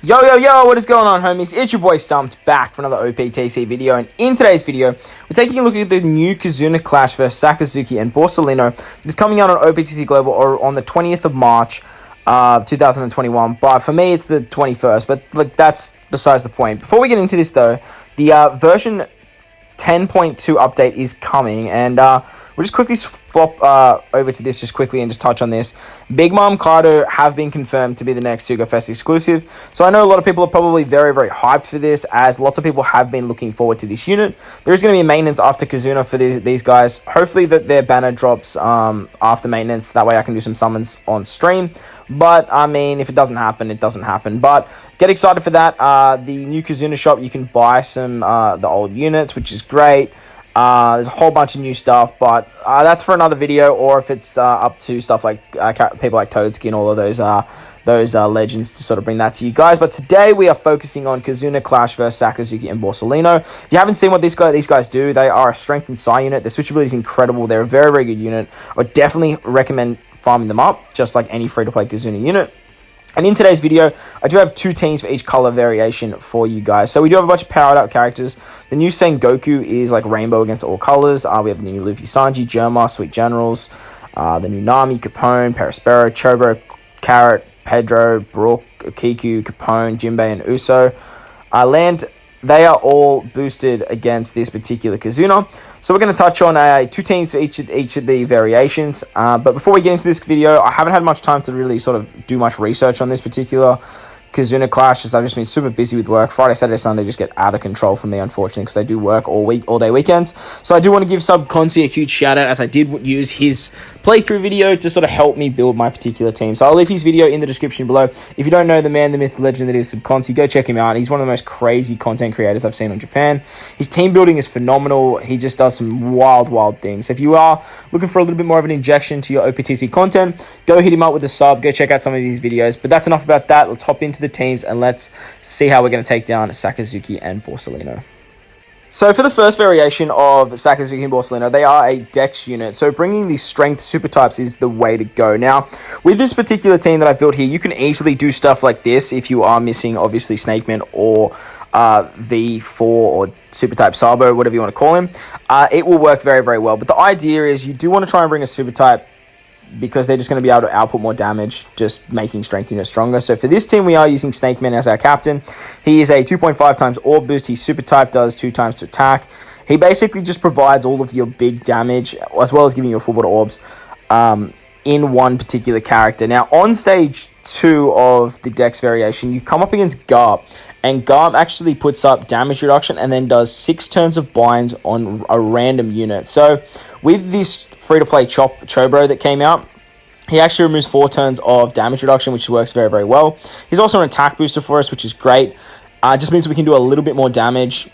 Yo, what is going on, homies? It's your boy Stumped back for another OPTC video, and in today's video, we're taking a look at the new Kizuna clash versus SAKAZUKI and Borsalino. It's coming out on OPTC Global or on the 20th of March, 2021, but for me, it's the 21st, but look, that's besides the point. Before we get into this, though, the version 10.2 update is coming, and we'll just quickly flop over to this just quickly and just touch on this. Big Mom Kaido have been confirmed to be the next Suga Fest exclusive, so I know a lot of people are probably very hyped for this, as lots of people have been looking forward to this unit. There is going to be a maintenance after Kizuna for these guys. Hopefully that their banner drops after maintenance, that way I can do some summons on stream, but I mean, if it doesn't happen, it doesn't happen. But get excited for that. The new Kizuna shop, you can buy some the old units, which is great. There's a whole bunch of new stuff, but that's for another video, or if it's up to stuff like people like Toadskin, all of those legends, to sort of bring that to you guys. But today we are focusing on Kizuna Clash versus SAKAZUKI and Borsalino. If you haven't seen what these guys do, they are a strength and psi unit. Their switchability is incredible. They're a very good unit. I would definitely recommend farming them up, just like any free-to-play Kizuna unit. And in today's video, I do have two teams for each color variation for you guys. So we do have a bunch of powered up characters. The new Sengoku is like rainbow against all colors. We have the new Luffy Sanji, Germa, Sweet Generals, the new Nami, Capone, Perispero, Chobo, Carrot, Pedro, Brook, Kiku, Capone, Jinbei, and Uso. Land, they are all boosted against this particular Kizuna. So we're going to touch on two teams for each of the variations. But before we get into this video, I haven't had much time to really sort of do much research on this particular Kizuna clash, as I've just been super busy with work. Friday, Saturday, Sunday just get out of control for me, unfortunately, because they do work all day weekends. So I do want to give Subconsi a huge shout out, as I did use his playthrough video to sort of help me build my particular team. So I'll leave his video in the description below. If you don't know the man, the myth, the legend that is Subconsi, go check him out. He's one of the most crazy content creators I've seen on Japan. His team building is phenomenal. He just does some wild things. So if you are looking for a little bit more of an injection to your OPTC content, go hit him up with a sub. Go check out some of these videos. But that's enough about that. Let's hop into the teams and let's see how we're going to take down SAKAZUKI and Borsalino. So for the first variation of SAKAZUKI and Borsalino, they are a Dex unit. So bringing the strength super types is the way to go. Now, with this particular team that I've built here, you can easily do stuff like this if you are missing, obviously, Snakeman or V4 or super type Sabo, whatever you want to call him. It will work very well. But the idea is you do want to try and bring a super type, because they're just going to be able to output more damage, just making strength units stronger. So for this team, we are using Snakeman as our captain. He is a 2.5 times orb boost. He's super type, does 2 times to attack. He basically just provides all of your big damage, as well as giving you a full bot of orbs in one particular character. Now, on stage 2 of the Dex variation, you come up against Garp, and Garp actually puts up damage reduction and then does 6 turns of bind on a random unit. So with this free-to-play Chobro that came out, he actually removes 4 turns of damage reduction, which works very well. He's also an attack booster for us, which is great. Just means we can do a little bit more damage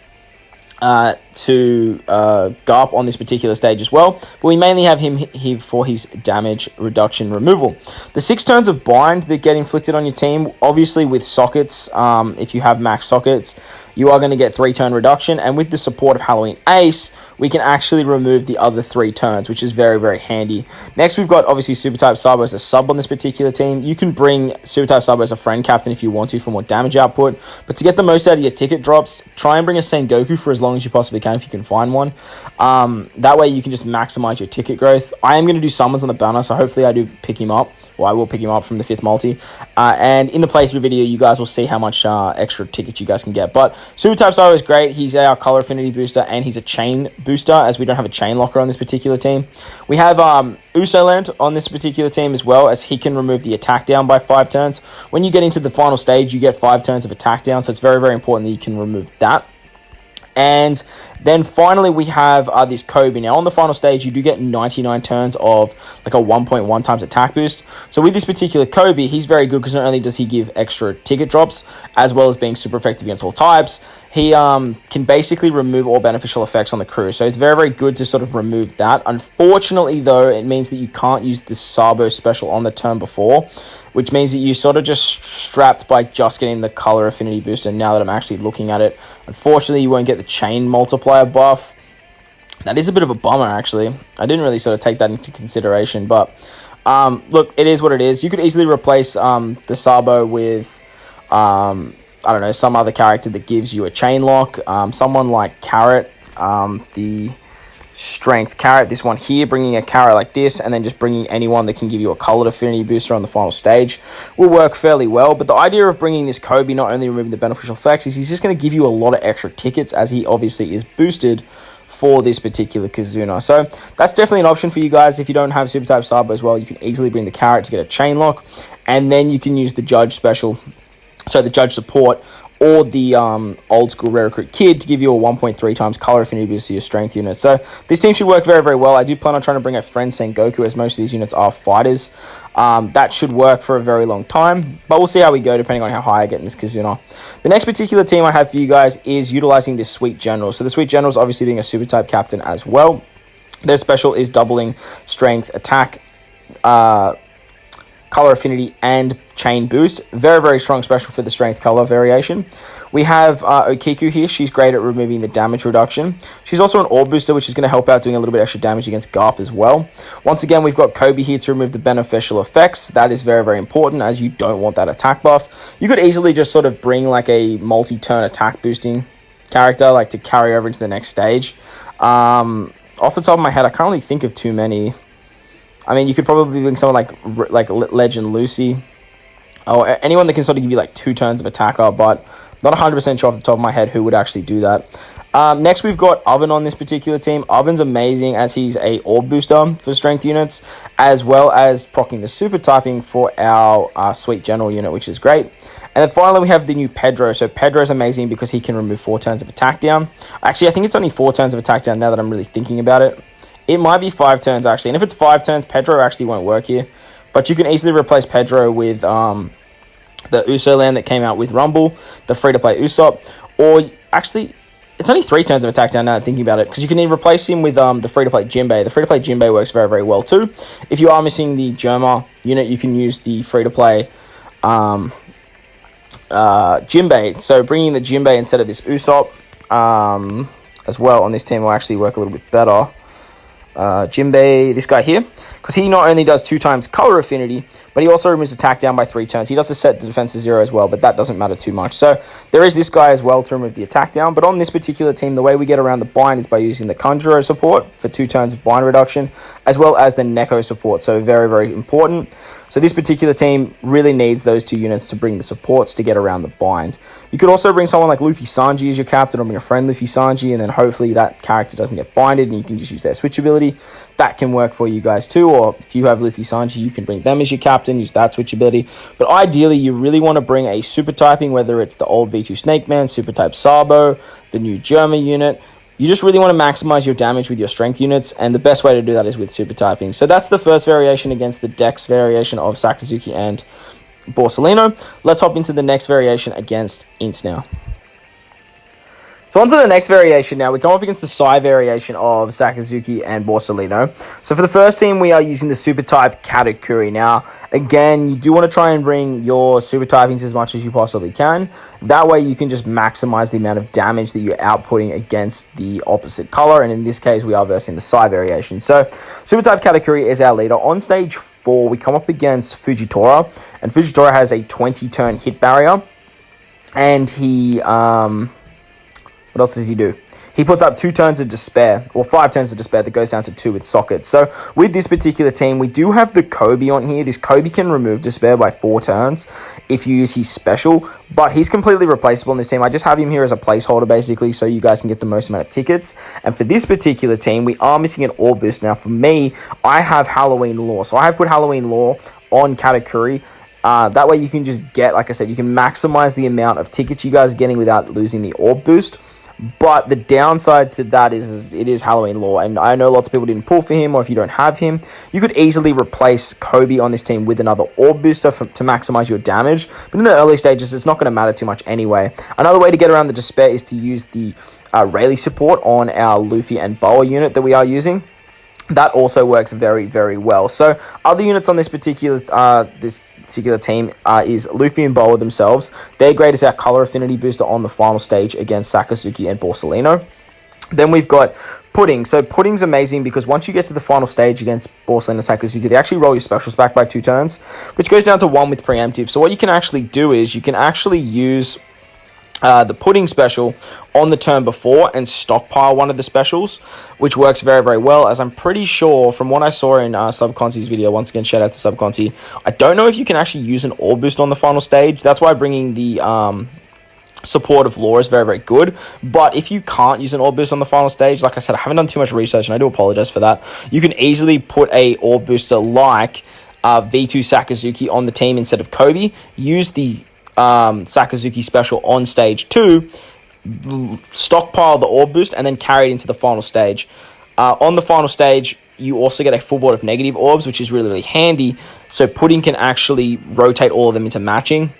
to Garp on this particular stage as well, but we mainly have him here for his damage reduction removal. The 6 turns of bind that get inflicted on your team, obviously with sockets, if you have max sockets, you are going to get 3 turn reduction, and with the support of Halloween Ace, we can actually remove the other 3 turns, which is very handy. Next, we've got obviously Super Type Sabo as a sub on this particular team. You can bring Super Type Sabo as a friend captain if you want to for more damage output, but to get the most out of your ticket drops, try and bring a Sengoku for as long as you possibly can if you can find one. That way you can just maximize your ticket growth. I am going to do summons on the banner, so hopefully I do pick him up. Well, I will pick him up from the 5th multi. And in the playthrough video, you guys will see how much extra tickets you guys can get. But Super Type Sabo is great. He's our color affinity booster, and he's a chain booster, as we don't have a chain locker on this particular team. We have Usoland on this particular team as well, as he can remove the attack down by 5 turns. When you get into the final stage, you get 5 turns of attack down, so it's very important that you can remove that. And then finally, we have this Kobe. Now, on the final stage, you do get 99 turns of like a 1.1 times attack boost. So with this particular Kobe, he's very good because not only does he give extra ticket drops, as well as being super effective against all types, he can basically remove all beneficial effects on the crew. So it's very good to sort of remove that. Unfortunately, though, it means that you can't use the Sabo special on the turn before, which means that you're sort of just strapped by just getting the color affinity booster. Now that I'm actually looking at it, unfortunately, you won't get the chain multiplier buff. That is a bit of a bummer, actually. I didn't really sort of take that into consideration, but look, it is what it is. You could easily replace the Sabo with I don't know, some other character that gives you a chain lock. Someone like Carrot, the strength Carrot, this one here, bringing a Carrot like this, and then just bringing anyone that can give you a colored affinity booster on the final stage will work fairly well. But the idea of bringing this Kobe, not only removing the beneficial effects, is he's just going to give you a lot of extra tickets, as he obviously is boosted for this particular Kizuna. So that's definitely an option for you guys. If you don't have super type Sabo as well, you can easily bring the Carrot to get a chain lock, and then you can use the Judge special, so the Judge support, or the old school Rare Recruit Kid to give you a 1.3 times color affinity boost to your strength unit. So this team should work very, very well. I do plan on trying to bring a friend Sengoku, as most of these units are fighters. That should work for a very long time, but we'll see how we go depending on how high I get in this Kizuna. The next particular team I have for you guys is utilizing this Sweet General. So the Sweet General is obviously being a super type captain as well. Their special is doubling strength, attack, color affinity, and chain boost. Very, very strong special for the strength color variation. We have Okiku here. She's great at removing the damage reduction. She's also an orb booster, which is going to help out doing a little bit extra damage against Garp as well. Once again, we've got Kobe here to remove the beneficial effects. That is very, very important, as you don't want that attack buff. You could easily just sort of bring like a multi-turn attack boosting character, like to carry over into the next stage. Off the top of my head, I can't really think of too many. I mean, you could probably bring someone like Legend Lucy, or anyone that can sort of give you like 2 turns of attacker, but not 100% sure off the top of my head who would actually do that. Next, we've got Oven on this particular team. Oven's amazing, as he's a orb booster for strength units, as well as proccing the super typing for our Sweet General unit, which is great. And then finally, we have the new Pedro. So Pedro's amazing because he can remove 4 turns of attack down. Actually, I think it's only 4 turns of attack down now that I'm really thinking about it. It might be 5 turns, actually. And if it's 5 turns, Pedro actually won't work here. But you can easily replace Pedro with the Uso land that came out with Rumble, the free-to-play Usopp. Or, actually, it's only 3 turns of attack down now that I'm thinking about it, because you can replace him with the free-to-play Jinbei. The free-to-play Jinbei works very, very well, too. If you are missing the Germa unit, you can use the free-to-play Jinbei. So, bringing the Jinbei instead of this Usopp as well on this team will actually work a little bit better. Jinbei, this guy here, because he not only does 2 times color affinity, but he also removes attack down by 3 turns. He does the set the defense to 0 as well, but that doesn't matter too much. So there is this guy as well to remove the attack down. But on this particular team, the way we get around the bind is by using the Conjurer support for 2 turns of bind reduction, as well as the Neko support. So very, very important. So this particular team really needs those 2 units to bring the supports to get around the bind. You could also bring someone like Luffy Sanji as your captain, or bring a friend Luffy Sanji, and then hopefully that character doesn't get binded and you can just use their switch ability. That can work for you guys too. Or if you have Luffy Sanji, you can bring them as your captain, use that switch ability. But ideally, you really want to bring a super typing, whether it's the old V2 Snake Man, super type Sabo, the new Germa unit. You just really want to maximize your damage with your strength units, and the best way to do that is with super typing. So that's the first variation against the Dex variation of SAKAZUKI and Borsalino. Let's hop into the next variation against Ints now. So on to the next variation now. We come up against the Psy variation of SAKAZUKI and Borsalino. So for the first team, we are using the super type Katakuri. Now, again, you do want to try and bring your super typings as much as you possibly can. That way you can just maximize the amount of damage that you're outputting against the opposite color. And in this case, we are versing the Psy variation. So super type Katakuri is our leader. On stage 4, we come up against Fujitora. And Fujitora has a 20-turn hit barrier. And he... what else does he do? He puts up 2 turns of despair, or 5 turns of despair that goes down to 2 with sockets. So with this particular team, we do have the Kobe on here. This Kobe can remove despair by 4 turns if you use his special, but he's completely replaceable in this team. I just have him here as a placeholder, basically, so you guys can get the most amount of tickets. And for this particular team, we are missing an orb boost. Now, for me, I have Halloween Lore. So I have put Halloween Lore on Katakuri. That way you can just get, like I said, you can maximize the amount of tickets you guys are getting without losing the orb boost. But the downside to that is it is Halloween Lore, and I know lots of people didn't pull for him, or if you don't have him, you could easily replace Kobe on this team with another orb booster to maximize your damage. But in the early stages, it's not going to matter too much anyway. Another way to get around the despair is to use the Rayleigh support on our Luffy and Boa unit that we are using. That also works very, very well. So other units on this particular team is Luffy and Boa themselves. Their great is our color affinity booster on the final stage against SAKAZUKI and Borsalino. Then we've got Pudding. So Pudding's amazing because once you get to the final stage against Borsalino and SAKAZUKI, they actually roll your specials back by 2 turns, which goes down to 1 with preemptive. So what you can actually do is you can actually use the Pudding special on the turn before and stockpile one of the specials, which works very, very well, as I'm pretty sure from what I saw in Subconsi's video. Once again, shout out to Subconsi. I don't know if you can actually use an orb boost on the final stage. That's why bringing the support of law is very, very good. But if you can't use an orb boost on the final stage, like I said, I haven't done too much research and I do apologize for that. You can easily put a orb booster like V2 SAKAZUKI on the team instead of Kobe. Use the SAKAZUKI special on stage 2, stockpile the orb boost, and then carry it into the final stage. On the final stage, you also get a full board of negative orbs, which is really, really handy. So Pudding can actually rotate all of them into matching.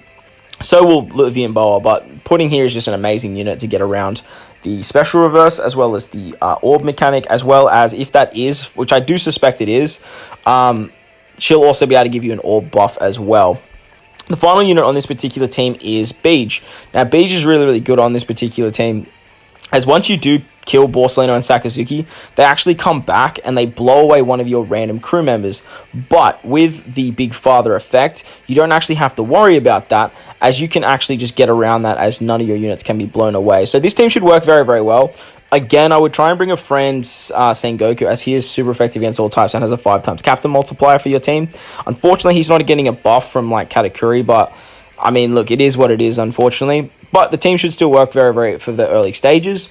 So will Livy and Boa, but Pudding here is just an amazing unit to get around the special reverse, as well as the orb mechanic, as well as, if that is, which I do suspect it is, she'll also be able to give you an orb buff as well. The final unit on this particular team is Beej. Now, Beej is really, really good on this particular team, as once you do kill Borsalino and SAKAZUKI, they actually come back and they blow away one of your random crew members. But with the Big Father effect, you don't actually have to worry about that, as you can actually just get around that, as none of your units can be blown away. So this team should work very, very well. Again, I would try and bring a friend, Sengoku, as he is super effective against all types and has a 5 times captain multiplier for your team. Unfortunately, he's not getting a buff from like Katakuri, but I mean, look, it is what it is, unfortunately. But the team should still work very, very for the early stages.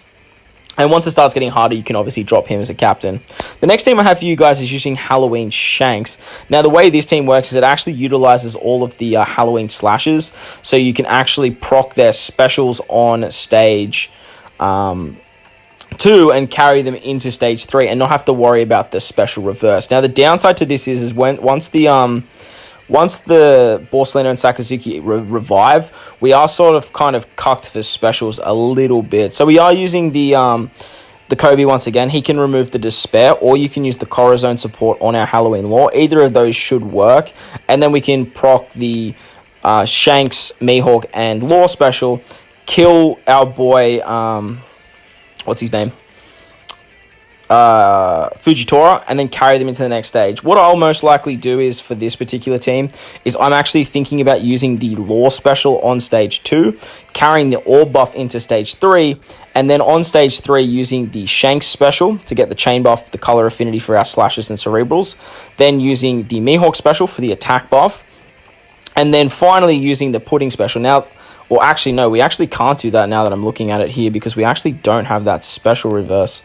And once it starts getting harder, you can obviously drop him as a captain. The next team I have for you guys is using Halloween Shanks. Now, the way this team works is it actually utilizes all of the Halloween slashes. So you can actually proc their specials on stage 2 and carry them into stage 3 and not have to worry about the special reverse. Now, the downside to this is once the Borsalino and SAKAZUKI revive, we are sort of kind of cucked for specials a little bit. So we are using the Kobe once again. He can remove the Despair, or you can use the Corazon support on our Halloween Law. Either of those should work. And then we can proc the Shanks, Mihawk, and Law special, kill our boy, what's his name? Fujitora, and then carry them into the next stage. What I'll most likely do is, for this particular team, is I'm actually thinking about using the Law special on stage 2, carrying the Orb buff into stage 3, and then on stage 3 using the Shanks special to get the chain buff, the color affinity for our slashes and cerebrals, then using the Mihawk special for the attack buff, and then finally using the Pudding special. Now, well, actually, no, we actually can't do that now that I'm looking at it here, because we actually don't have that special reverse.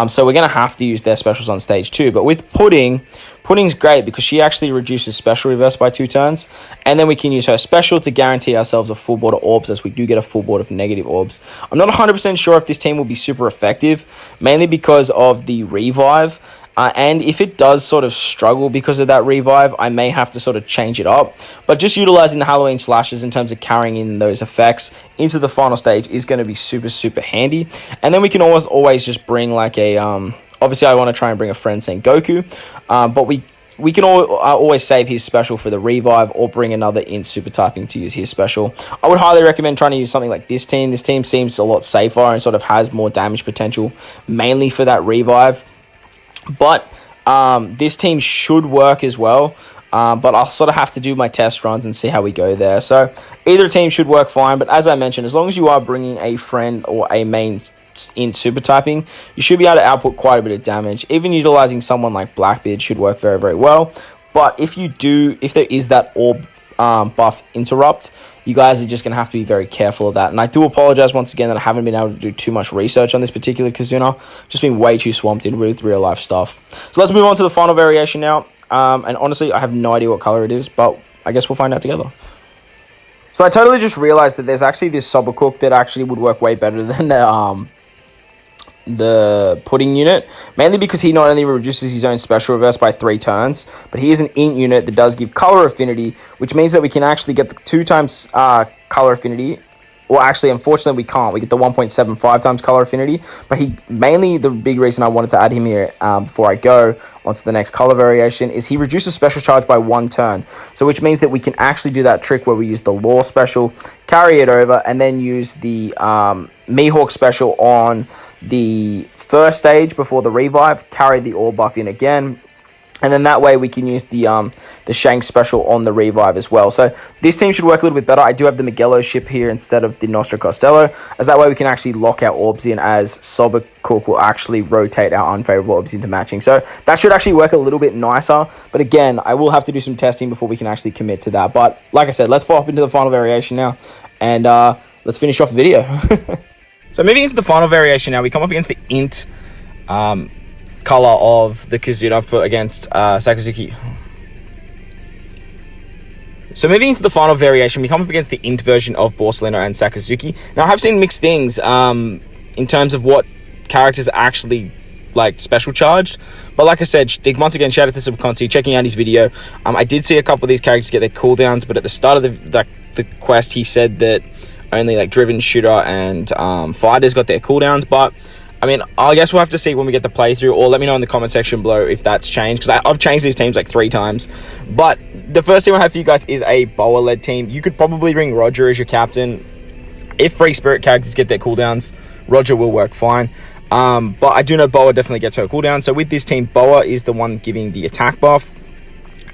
So we're going to have to use their specials on stage 2. But with Pudding's great because she actually reduces special reverse by 2 turns. And then we can use her special to guarantee ourselves a full board of orbs, as we do get a full board of negative orbs. I'm not 100% sure if this team will be super effective, mainly because of the revive. And if it does sort of struggle because of that revive, I may have to sort of change it up. But just utilizing the Halloween slashes in terms of carrying in those effects into the final stage is going to be super, super handy. And then we can always just bring like a... obviously, I want to try and bring a friend Sengoku. But we can always save his special for the revive, or bring another in super typing to use his special. I would highly recommend trying to use something like this team. This team seems a lot safer and sort of has more damage potential, mainly for that revive. But this team should work as well, but I'll sort of have to do my test runs and see how we go there. So either team should work fine, but as I mentioned, as long as you are bringing a friend or a main in super typing, you should be able to output quite a bit of damage. Even utilizing someone like Blackbeard should work very, very well. But if there is that orb buff interrupt, you guys are just going to have to be very careful of that. And I do apologize once again that I haven't been able to do too much research on this particular Kizuna. Just been way too swamped in with real life stuff. So let's move on to the final variation now. And honestly, I have no idea what color it is, but I guess we'll find out together. So I totally just realized that there's actually this Subcook that actually would work way better than the Pudding unit, mainly because he not only reduces his own special reverse by 3 turns, but he is an int unit that does give color affinity, which means that we can actually get the 2 times color affinity. Well, actually, unfortunately, we can't. We get the 1.75 times color affinity, but mainly the big reason I wanted to add him here before I go onto the next color variation is he reduces special charge by 1 turn. So which means that we can actually do that trick where we use the Law special, carry it over, and then use the Mihawk special on the first stage before the revive, carry the orb buff in again, and then that way we can use the Shank special on the revive as well. So this team should work a little bit better. I do have the Magello ship here instead of the Nostro Costello, as that way we can actually lock our orbs in, as Sobakuk will actually rotate our unfavorable orbs into matching. So that should actually work a little bit nicer. But again, I will have to do some testing before we can actually commit to that. But like I said, let's hop into the final variation now, and let's finish off the video. So moving into the final variation now, we come up against the int color of the Kizuna against SAKAZUKI. So moving into the final variation, we come up against the int version of Borsalino and SAKAZUKI. Now I have seen mixed things in terms of what characters are actually like special charged, but like I said, once again, shout out to Subconsi, checking out his video. I did see a couple of these characters get their cooldowns, but at the start of the quest he said that only like driven, shooter, and fighters got their cooldowns. But I mean, I guess we'll have to see when we get the playthrough, or let me know in the comment section below if that's changed, because I've changed these teams like 3 times. But the first team I have for you guys is a Boa-led team. You could probably bring Roger as your captain. If free spirit characters get their cooldowns, Roger will work fine. But I do know Boa definitely gets her cooldown. So with this team, Boa is the one giving the attack buff,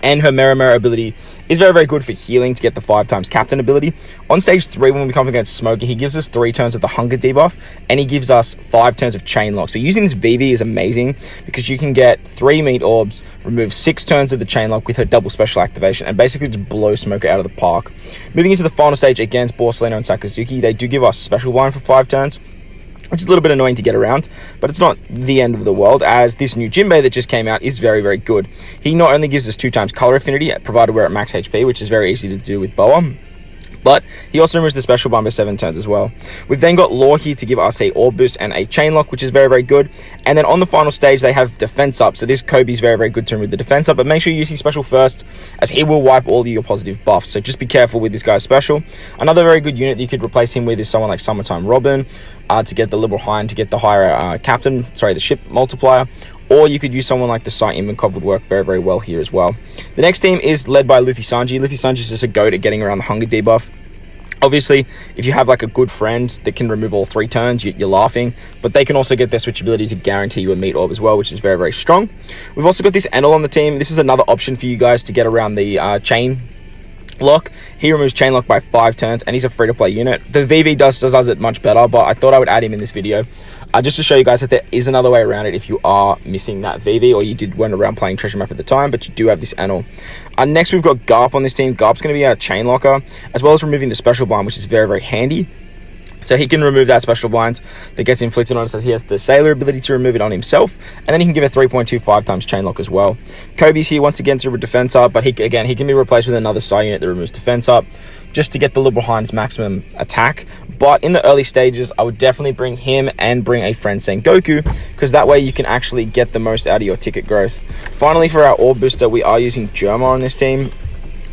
and her Mera ability is very, very good for healing to get the 5 times captain ability. On stage 3, when we come against Smoker, he gives us 3 turns of the hunger debuff, and he gives us 5 turns of chain lock. So using this VV is amazing, because you can get 3 meat orbs, remove 6 turns of the chain lock with her double special activation, and basically just blow Smoker out of the park. Moving into the final stage against Borsalino and SAKAZUKI, they do give us special blind for 5 turns, which is a little bit annoying to get around, but it's not the end of the world, as this new Jinbei that just came out is very, very good. He not only gives us 2 times color affinity, provided we're at max HP, which is very easy to do with Boa, but he also removes the special bomb by 7 turns as well. We've then got Law here to give us a orb boost and a chain lock, which is very, very good. And then on the final stage, they have defense up. So this Kobe is very, very good to remove the defense up, but make sure you use his special first, as he will wipe all of your positive buffs. So just be careful with this guy's special. Another very good unit that you could replace him with is someone like Summertime Robin, to get the Liberal Hind, to get the higher the ship multiplier. Or you could use someone like the Sight Invincov, would work very, very well here as well. The next team is led by Luffy Sanji. Luffy Sanji is just a goat at getting around the hunger debuff. Obviously, if you have like a good friend that can remove all 3 turns, you're laughing. But they can also get their switchability to guarantee you a meat orb as well, which is very, very strong. We've also got this Enel on the team. This is another option for you guys to get around the chain lock. He removes chain lock by 5 turns, and he's a free-to-play unit. The VV does it much better, but I thought I would add him in this video. Just to show you guys that there is another way around it if you are missing that VV, or you weren't around playing Treasure Map at the time, but you do have this Enel. Next, we've got Garp on this team. Garp's going to be our chain locker, as well as removing the special blind, which is very, very handy. So he can remove that special blind that gets inflicted on us, as he has the Sailor ability to remove it on himself, and then he can give a 3.25 times chain lock as well. Kobe's here once again to remove defense up, but he can be replaced with another Psy unit that removes defense up, just to get the Liberal Hind's maximum attack. But in the early stages, I would definitely bring him and bring a friend Sengoku, because that way you can actually get the most out of your ticket growth. Finally, for our orb booster, we are using Germa on this team.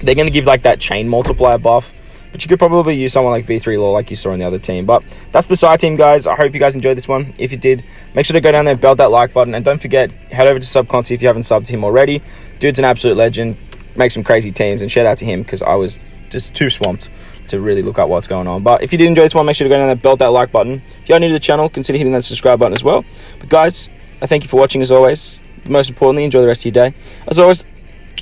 They're going to give like that chain multiplier buff, but you could probably use someone like V3 Law like you saw on the other team. But that's the side team, guys. I hope you guys enjoyed this one. If you did, make sure to go down there, belt that like button, and don't forget, head over to Subconsi if you haven't subbed to him already. Dude's an absolute legend, makes some crazy teams, and shout out to him, because I was just too swamped to really look at what's going on. But if you did enjoy this one, make sure to go down there, belt that like button. If you are new to the channel, consider hitting that subscribe button as well. But guys, I thank you for watching as always. Most importantly, enjoy the rest of your day. As always,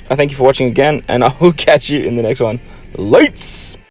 I thank you for watching again, and I will catch you in the next one. Lates!